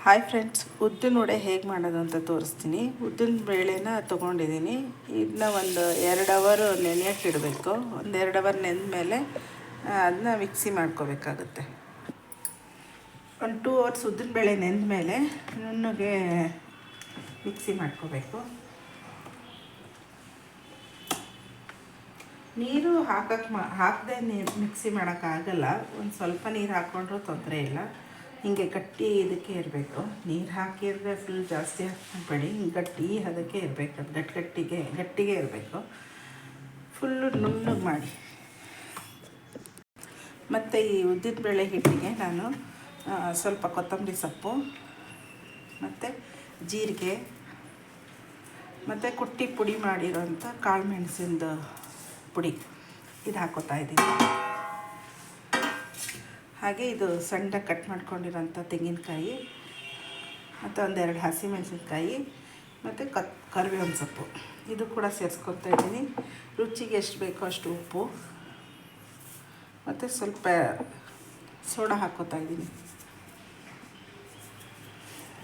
Hi friends, ಉದ್ದಿನ ವಡೆ ಹೇಗೆ ಮಾಡೋದು ಅಂತ ತೋರಿಸ್ತೀನಿ. ಉದ್ದಿನ ಬೇಳೆನ ತೊಗೊಂಡಿದ್ದೀನಿ. ಇದನ್ನ ಒಂದು 2 ಅವರ್ ನೆನೆಯೋಕ್ಕೆ ಇಡಬೇಕು. ಒಂದು 2 ಅವರ್ ನೆಂದ ಮೇಲೆ ಅದನ್ನ ಮಿಕ್ಸಿ ಮಾಡ್ಕೋಬೇಕಾಗುತ್ತೆ. ಒಂದು 2 ಅವರ್ಸ್ ಉದ್ದಿನ ಬೇಳೆ ನೆಂದ ಮೇಲೆ ನುಣ್ಣಗೆ ಮಿಕ್ಸಿ ಮಾಡ್ಕೋಬೇಕು. ನೀರು ಹಾಕದೆ ಮಿಕ್ಸಿ ಮಾಡೋಕ್ಕಾಗಲ್ಲ. ಒಂದು ಸ್ವಲ್ಪ ನೀರು ಹಾಕ್ಕೊಂಡ್ರೂ ತೊಂದರೆ ಇಲ್ಲ. ಹೀಗೆ ಗಟ್ಟಿ ಇದಕ್ಕೆ ಇರಬೇಕು. ನೀರು ಹಾಕಿದರೆ ಫುಲ್ ಜಾಸ್ತಿ ಹಾಕಬೇಡಿ. ಗಟ್ಟಿ ಅದಕ್ಕೆ ಇರಬೇಕು. ಅದು ಗಟ್ಟಿಗೆ ಇರಬೇಕು. ಫುಲ್ಲು ನುಣ್ಣಗೆ ಮಾಡಿ. ಮತ್ತು ಈ ಉದ್ದಿನಬೇಳೆ ಹಿಟ್ಟಿಗೆ ನಾನು ಸ್ವಲ್ಪ ಕೊತ್ತಂಬರಿ ಸೊಪ್ಪು ಮತ್ತು ಜೀರಿಗೆ ಮತ್ತು ಕುಟ್ಟಿ ಪುಡಿ ಮಾಡಿರೋಂಥ ಕಾಳು ಮೆಣಸಿಂದು ಪುಡಿ ಇದು ಹಾಕ್ಕೋತಾ ಇದ್ದೀನಿ. ಹಾಗೆ ಇದು ಸಣ್ಣ ಕಟ್ ಮಾಡ್ಕೊಂಡಿರೋಂಥ ತೆಂಗಿನಕಾಯಿ ಮತ್ತು 1-2 ಹಸಿಮೆಣಸಿನ್ಕಾಯಿ ಮತ್ತು ಕರಿಬೇವಿನ ಸೊಪ್ಪು ಇದು ಕೂಡ ಸೇರಿಸ್ಕೊತಾ ಇದ್ದೀನಿ. ರುಚಿಗೆ ಎಷ್ಟು ಬೇಕೋ ಅಷ್ಟು ಉಪ್ಪು ಮತ್ತು ಸ್ವಲ್ಪ ಸೋಡಾ ಹಾಕ್ಕೋತಾ ಇದ್ದೀನಿ.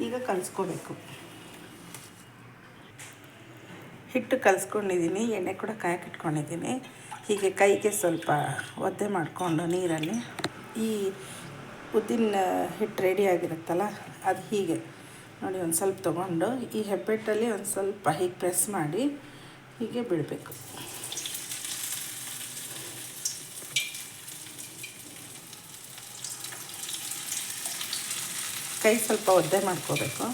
ಈಗ ಕಲಿಸ್ಕೋಬೇಕು. ಹಿಟ್ಟು ಕಲಿಸ್ಕೊಂಡಿದ್ದೀನಿ. ಎಣ್ಣೆ ಕೂಡ ಕಾಯಕ್ಕೆ ಇಟ್ಕೊಂಡಿದ್ದೀನಿ. ಹೀಗೆ ಕೈಗೆ ಸ್ವಲ್ಪ ಒದ್ದೆ ಮಾಡಿಕೊಂಡು ನೀರಲ್ಲಿ ಈ ಉದ್ದಿನ ಹಿಟ್ಟು ರೆಡಿ ಆಗಿರುತ್ತಲ್ಲ, ಅದು ಹೀಗೆ ನೋಡಿ ಒಂದು ಸ್ವಲ್ಪ ತೊಗೊಂಡು ಈ ಹೆಬ್ಬೆಟ್ಟಲ್ಲಿ ಒಂದು ಸ್ವಲ್ಪ ಹೀಗೆ ಪ್ರೆಸ್ ಮಾಡಿ ಹೀಗೆ ಬಿಡಬೇಕು. ಕೈ ಸ್ವಲ್ಪ ಒದ್ದೆ ಮಾಡ್ಕೋಬೇಕು.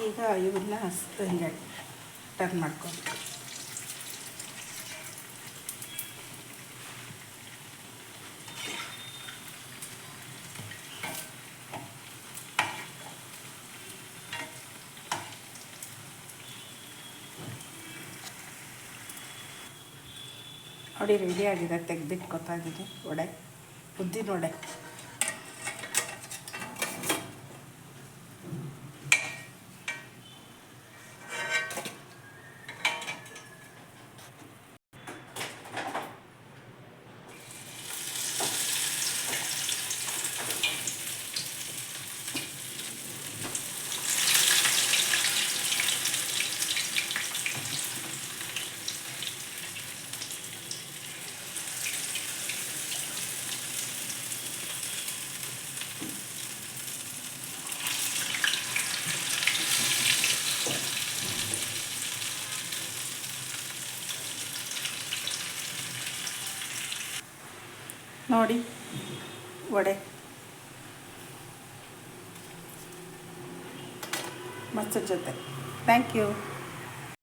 ಈಗ ಇವನ್ನ ಹಿಂಗೆ ಟರ್ನ್ ಮಾಡ್ಕೊಬೇಕು. ನೋಡಿ ರೆಡಿ ಆಗಿದೆ. ತೆಗೆದಿಟ್ಕೊತಾ ಇದ್ದೀನಿ ವಡೆ, ಉದ್ದಿನ ವಡೆ. ನೋಡಿ ವಡೆ ಮೊಸರು ಜೊತೆ. Thank you.